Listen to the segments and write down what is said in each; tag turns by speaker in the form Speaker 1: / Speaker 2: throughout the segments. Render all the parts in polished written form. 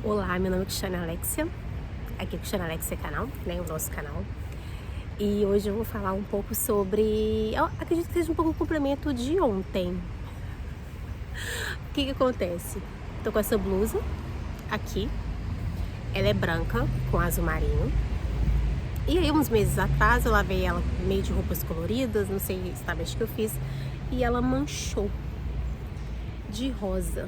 Speaker 1: Olá, meu nome é Cristiane Alexia, aqui é Cristiane Alexia canal, né, o nosso canal. E hoje eu vou falar um pouco sobre, eu acredito que seja um pouco o complemento de ontem. O que acontece? Tô com essa blusa aqui, ela é branca com azul marinho. E aí uns meses atrás eu lavei ela meio de roupas coloridas, não sei exatamente o que eu fiz, e ela manchou de rosa.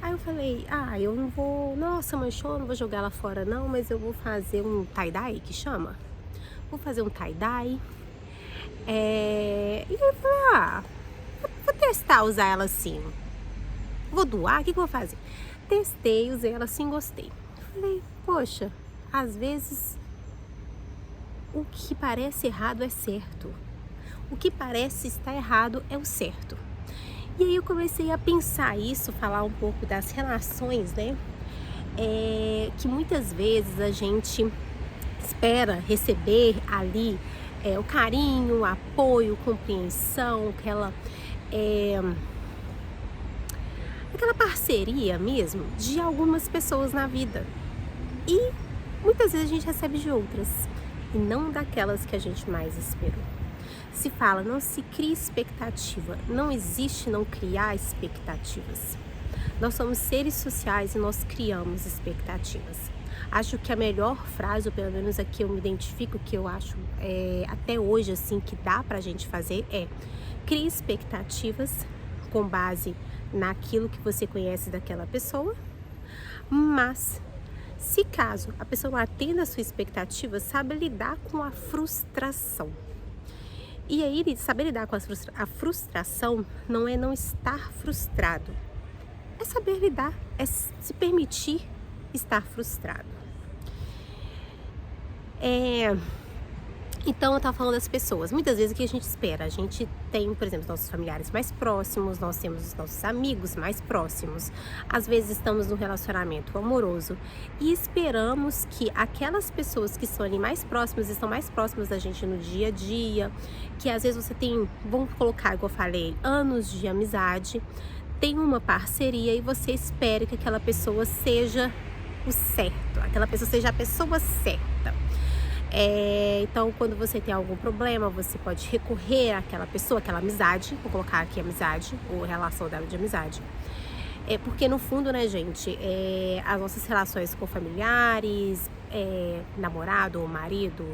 Speaker 1: Aí eu falei, eu não vou, nossa, manchou, não vou jogar ela fora não, mas eu vou fazer um tie-dye, que chama? Vou fazer um tie-dye. E eu falei, vou testar usar ela assim. Vou doar, o que eu vou fazer? Testei, usei ela assim, gostei. Falei, poxa, às vezes o que parece errado é certo. O que parece estar errado é o certo. E aí eu comecei a pensar isso, falar um pouco das relações, né? Que muitas vezes a gente espera receber ali o carinho, o apoio, compreensão, aquela parceria mesmo de algumas pessoas na vida. E muitas vezes a gente recebe de outras, e não daquelas que a gente mais esperou. Se fala, não se cria expectativa, não existe não criar expectativas. Nós somos seres sociais e nós criamos expectativas. Acho que a melhor frase, ou pelo menos a que eu me identifico, que eu acho até hoje assim que dá pra gente fazer crie expectativas com base naquilo que você conhece daquela pessoa, mas se caso a pessoa não atenda a sua expectativa, sabe lidar com a frustração. E aí, saber lidar com a frustração não é não estar frustrado, é saber lidar, é se permitir estar frustrado. Então, eu estava falando das pessoas. Muitas vezes o que a gente espera? A gente tem, por exemplo, nossos familiares mais próximos, nós temos os nossos amigos mais próximos. Às vezes estamos num relacionamento amoroso e esperamos que aquelas pessoas que são ali mais próximas, estão mais próximas da gente no dia a dia, que às vezes você tem, vamos colocar, igual eu falei, anos de amizade, tem uma parceria e você espera que aquela pessoa seja o certo, aquela pessoa seja a pessoa certa. Então, quando você tem algum problema, você pode recorrer àquela pessoa, àquela amizade, vou colocar aqui amizade, ou relação dela de amizade. Porque no fundo, né, gente, as nossas relações com familiares, namorado ou marido,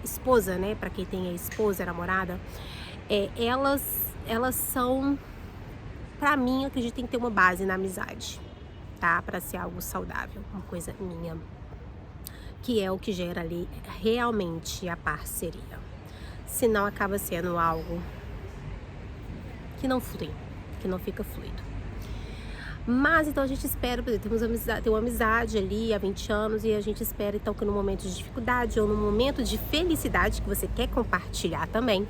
Speaker 1: esposa, né, pra quem tem a esposa, namorada, elas são, pra mim, eu acredito que tem que ter uma base na amizade, tá? Pra ser algo saudável, uma coisa minha, que é o que gera ali realmente a parceria. Senão acaba sendo algo que não flui, que não fica fluido. Mas então a gente espera, por exemplo, tem uma amizade ali há 20 anos e a gente espera então que no momento de dificuldade ou no momento de felicidade que você quer compartilhar também,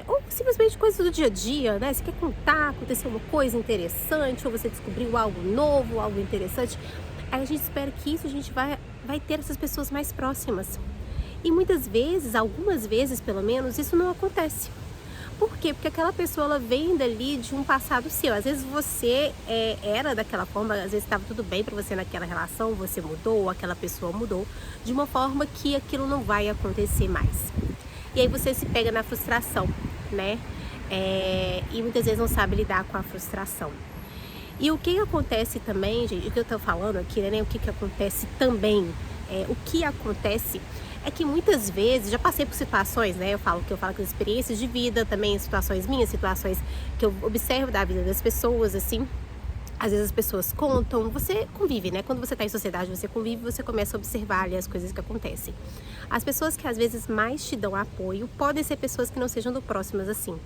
Speaker 1: ou simplesmente coisas do dia a dia, né? Você quer contar, aconteceu uma coisa interessante, ou você descobriu algo novo, algo interessante. Aí a gente espera que isso a gente vai ter essas pessoas mais próximas. E muitas vezes, algumas vezes pelo menos, isso não acontece. Por quê? Porque aquela pessoa, ela vem dali de um passado seu. Às vezes você era daquela forma, às vezes estava tudo bem para você naquela relação, você mudou, ou aquela pessoa mudou, de uma forma que aquilo não vai acontecer mais. E aí você se pega na frustração, né? E muitas vezes não sabe lidar com a frustração. E o que acontece também, gente, o que eu tô falando aqui, né? O que acontece também, o que acontece é que muitas vezes, já passei por situações, né? Eu falo com experiências de vida também, situações minhas, situações que eu observo da vida das pessoas, assim. Às vezes as pessoas contam, você convive, né? Quando você tá em sociedade, você convive, você começa a observar ali as coisas que acontecem. As pessoas que às vezes mais te dão apoio podem ser pessoas que não sejam do próximas assim.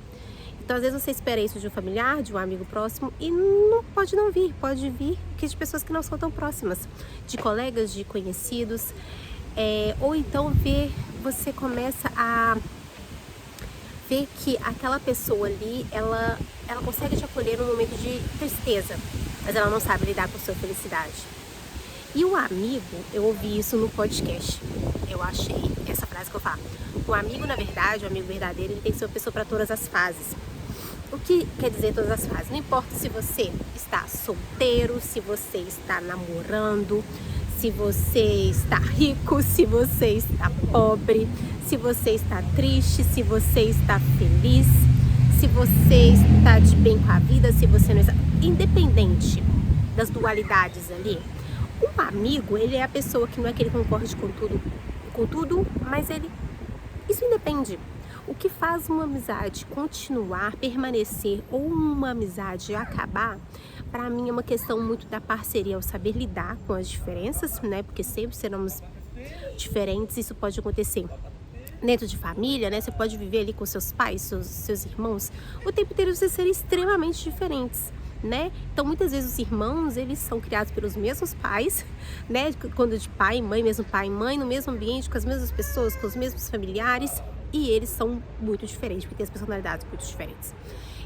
Speaker 1: Então, às vezes você espera isso de um familiar, de um amigo próximo e não pode não vir, pode vir que de pessoas que não são tão próximas, de colegas, de conhecidos, ou então você começa a ver que aquela pessoa ali, ela consegue te acolher num momento de tristeza, mas ela não sabe lidar com a sua felicidade. E o amigo, eu ouvi isso no podcast, eu achei essa frase que eu falo. O amigo, na verdade, o amigo verdadeiro, ele tem que ser uma pessoa para todas as fases. O que quer dizer todas as fases? Não importa se você está solteiro, se você está namorando, se você está rico, se você está pobre, se você está triste, se você está feliz, se você está de bem com a vida, se você não está... Independente das dualidades ali, um amigo, ele é a pessoa que não é que ele concorde com tudo, mas ele... Isso independe. O que faz uma amizade continuar, permanecer ou uma amizade acabar, para mim é uma questão muito da parceria, o saber lidar com as diferenças, né? Porque sempre seremos diferentes, isso pode acontecer dentro de família, né? Você pode viver ali com seus pais, seus irmãos, o tempo inteiro vocês serem extremamente diferentes, né? Então muitas vezes os irmãos, eles são criados pelos mesmos pais, né? Quando de pai e mãe, mesmo pai e mãe, no mesmo ambiente, com as mesmas pessoas, com os mesmos familiares, e eles são muito diferentes, porque têm as personalidades muito diferentes.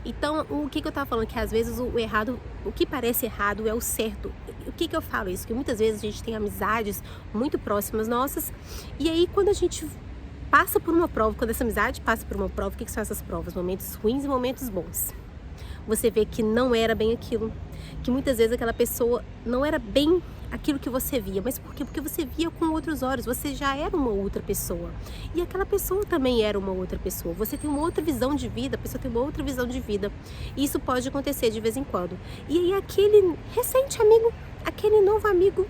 Speaker 1: Então, o que eu tava falando? Que às vezes o errado, o que parece errado é o certo. O que eu falo isso? Que muitas vezes a gente tem amizades muito próximas nossas, e aí quando a gente passa por uma prova, quando essa amizade passa por uma prova, o que são essas provas? Momentos ruins e momentos bons. Você vê que não era bem aquilo, que muitas vezes aquela pessoa não era bem aquilo que você via. Mas por quê? Porque você via com outros olhos, você já era uma outra pessoa. E aquela pessoa também era uma outra pessoa. Você tem uma outra visão de vida, a pessoa tem uma outra visão de vida. E isso pode acontecer de vez em quando. E aí aquele recente amigo, aquele novo amigo,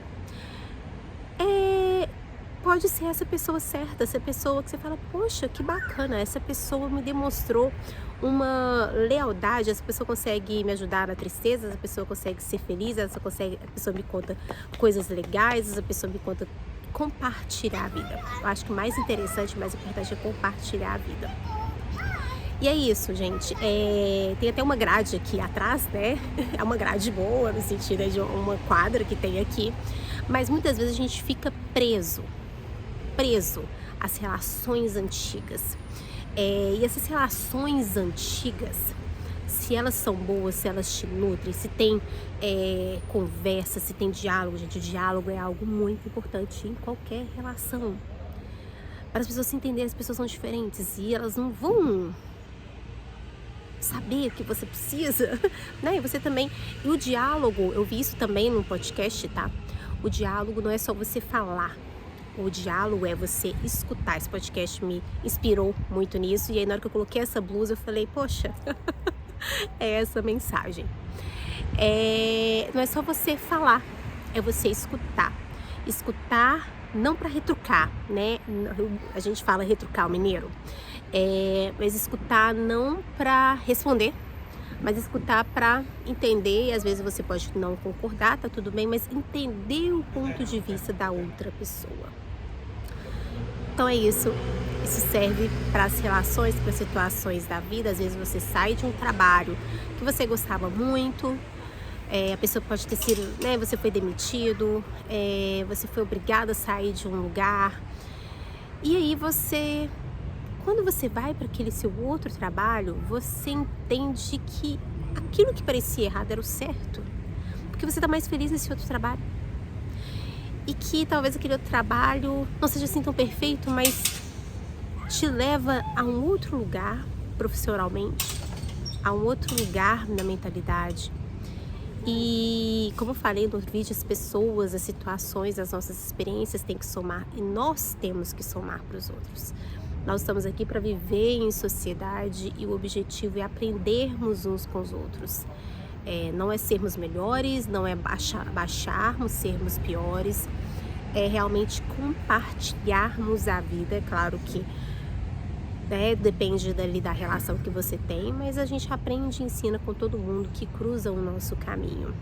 Speaker 1: pode ser essa pessoa certa, essa pessoa que você fala, poxa, que bacana, essa pessoa me demonstrou uma lealdade, essa pessoa consegue me ajudar na tristeza, essa pessoa consegue ser feliz, a pessoa me conta coisas legais, essa pessoa me conta compartilhar a vida. Eu acho que o mais interessante, mais importante é compartilhar a vida. E é isso, gente. Tem até uma grade aqui atrás, né? É uma grade boa, no sentido de uma quadra que tem aqui. Mas muitas vezes a gente fica preso às relações antigas. E essas relações antigas, se elas são boas, se elas te nutrem, se tem conversa, se tem diálogo, gente, o diálogo é algo muito importante em qualquer relação. Para as pessoas se entenderem, as pessoas são diferentes e elas não vão saber o que você precisa, né? E você também. E o diálogo, eu vi isso também no podcast, tá? O diálogo não é só você falar. O diálogo é você escutar. Esse podcast me inspirou muito nisso. E aí, na hora que eu coloquei essa blusa, eu falei, poxa, é essa mensagem. Não é só você falar, é você escutar. Escutar não para retrucar, né? A gente fala retrucar o mineiro. Mas escutar não para responder, mas escutar para entender. Às vezes você pode não concordar, tá tudo bem, mas entender o ponto de vista da outra pessoa. Então é isso. Isso serve para as relações, para as situações da vida. Às vezes você sai de um trabalho que você gostava muito, a pessoa pode ter sido, né? Você foi demitido, você foi obrigado a sair de um lugar. E aí quando você vai para aquele seu outro trabalho, você entende que aquilo que parecia errado era o certo, porque você está mais feliz nesse outro trabalho. E que talvez aquele outro trabalho não seja assim tão perfeito, mas te leva a um outro lugar profissionalmente, a um outro lugar na mentalidade. E como eu falei no outro vídeo, as pessoas, as situações, as nossas experiências têm que somar e nós temos que somar para os outros. Nós estamos aqui para viver em sociedade e o objetivo é aprendermos uns com os outros. Não é sermos melhores, não é baixarmos, sermos piores. É realmente compartilharmos a vida. É claro que depende da relação que você tem, mas a gente aprende e ensina com todo mundo que cruza o nosso caminho.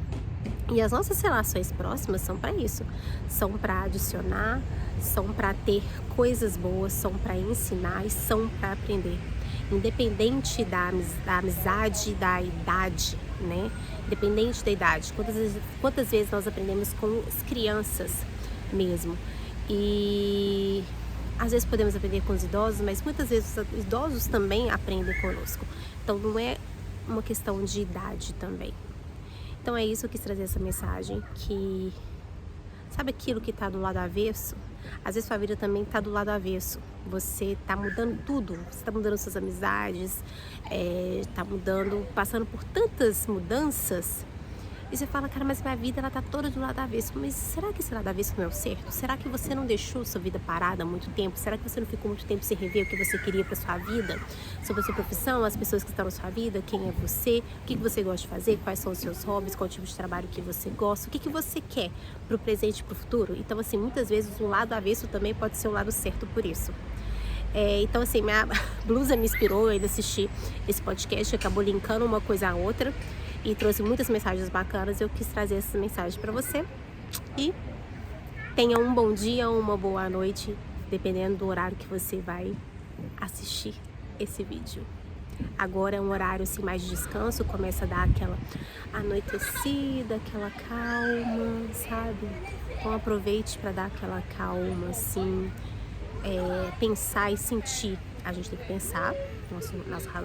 Speaker 1: E as nossas relações próximas são para isso, são para adicionar, são para ter coisas boas, são para ensinar e são para aprender. Independente da amizade, da idade, né? Independente da idade. Quantas vezes nós aprendemos com as crianças mesmo? E às vezes podemos aprender com os idosos, mas muitas vezes os idosos também aprendem conosco. Então não é uma questão de idade também. Então é isso, eu quis trazer essa mensagem, que sabe aquilo que está do lado avesso? Às vezes sua vida também tá do lado avesso. Você tá mudando tudo. Você tá mudando suas amizades, tá mudando, passando por tantas mudanças. E você fala, cara, mas minha vida ela tá toda do lado avesso. Mas será que esse lado avesso não é o certo? Será que você não deixou sua vida parada há muito tempo? Será que você não ficou muito tempo sem rever o que você queria para sua vida? Sobre a sua profissão, as pessoas que estão na sua vida, quem é você, o que você gosta de fazer, quais são os seus hobbies, qual tipo de trabalho que você gosta, o que você quer pro presente e pro futuro? Então, assim, muitas vezes o lado avesso também pode ser o lado certo por isso. Então, assim, minha blusa me inspirou, eu ainda assisti esse podcast, acabou linkando uma coisa à outra e trouxe muitas mensagens bacanas. Eu quis trazer essas mensagens para você e tenha um bom dia ou uma boa noite, dependendo do horário que você vai assistir esse vídeo. Agora é um horário assim mais de descanso, começa a dar aquela anoitecida, aquela calma, sabe? Então aproveite para dar aquela calma, assim, pensar e sentir. A gente tem que pensar nosso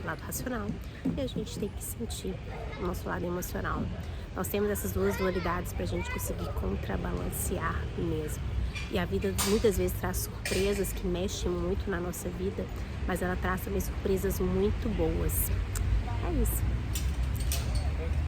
Speaker 1: lado racional e a gente tem que sentir o nosso lado emocional. Nós temos essas duas dualidades para a gente conseguir contrabalancear mesmo. E a vida muitas vezes traz surpresas que mexem muito na nossa vida, mas ela traz também surpresas muito boas. É isso.